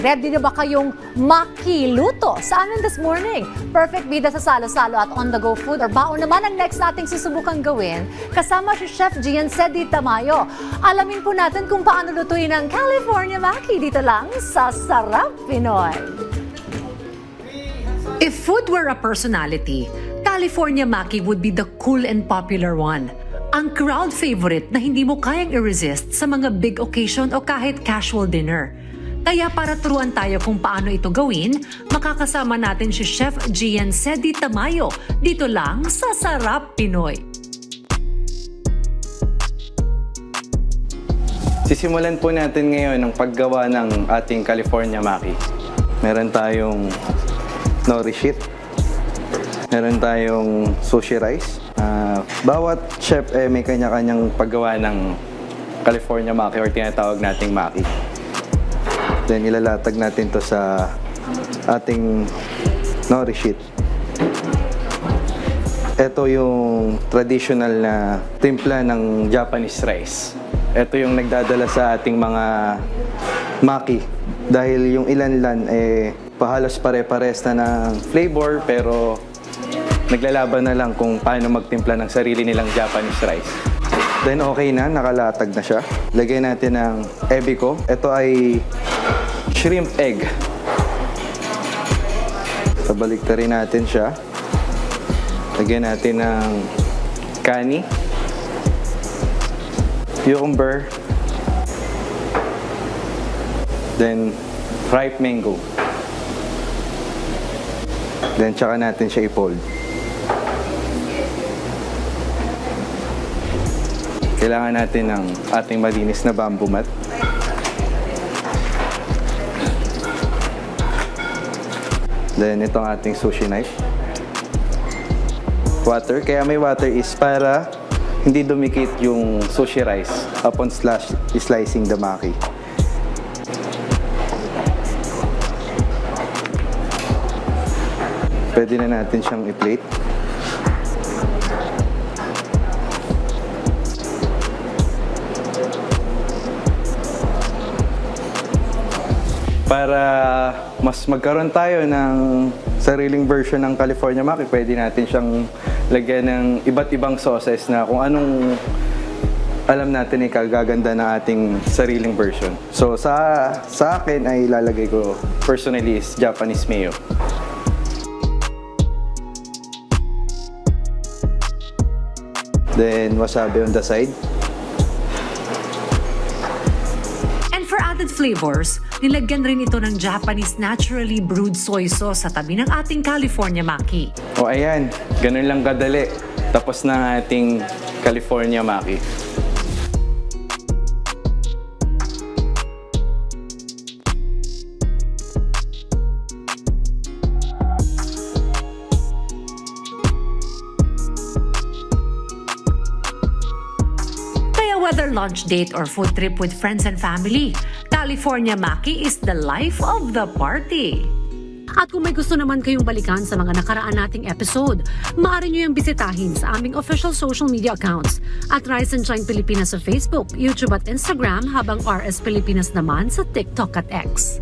Ready na ba kayong makiluto sa amin this morning? Perfect bida sa salo-salo at on-the-go food or baon naman ang next nating susubukang gawin kasama si Chef Gian Cedi Tamayo. Alamin po natin kung paano lutuin ang California Maki dito lang sa Sarap Pinoy. If food were a personality, California Maki would be the cool and popular one. Ang crowd favorite na hindi mo kayang i-resist sa mga big occasion o kahit casual dinner. Kaya para turuan tayo kung paano ito gawin, makakasama natin si Chef Gian Cedi Tamayo dito lang sa Sarap Pinoy. Sisimulan po natin ngayon ang paggawa ng ating California Maki. Meron tayong nori sheet, meron tayong sushi rice. Bawat chef may kanya-kanyang paggawa ng California Maki or tinatawag nating Maki. Then ilalatag natin to sa ating nori sheet. Ito yung traditional na timpla ng Japanese rice. Ito yung nagdadala sa ating mga maki. Dahil yung ilan-lan pahalos pare-pares na ng flavor pero naglalaban na lang kung paano magtimpla ng sarili nilang Japanese rice. Then okay na, nakalatag na siya. Lagyan natin ng ebiko. Ito ay shrimp egg. Sabaliktarin natin siya. Lagyan natin ng kani, cucumber, then ripe mango. Then tsaka natin siya i-fold. Kailangan natin ng ating malinis na bamboo mat. Then itong ating sushi knife. Water. Kaya may water is para hindi dumikit yung sushi rice upon slicing the maki. Pwede na natin siyang i-plate. Para mas magkaroon tayo ng sariling version ng California Maki, pwede natin siyang lagyan ng iba't ibang sauces na kung anong alam natin ay kagaganda ng ating sariling version. So sa akin ay ilalagay ko personally is Japanese mayo. Then wasabi on the side. And for added flavors, nilagyan rin ito ng Japanese naturally brewed soy sauce sa tabi ng ating California Maki. O ayan, ganun lang kadali. Tapos na ang ating California Maki. Whether lunch date or food trip with friends and family, California Maki is the life of the party. At kung may gusto naman kayong balikan sa mga nakaraan nating episode, maaari nyo yung bisitahin sa aming official social media accounts at Rise and Shine Pilipinas sa Facebook, YouTube at Instagram habang RS Pilipinas naman sa TikTok at X.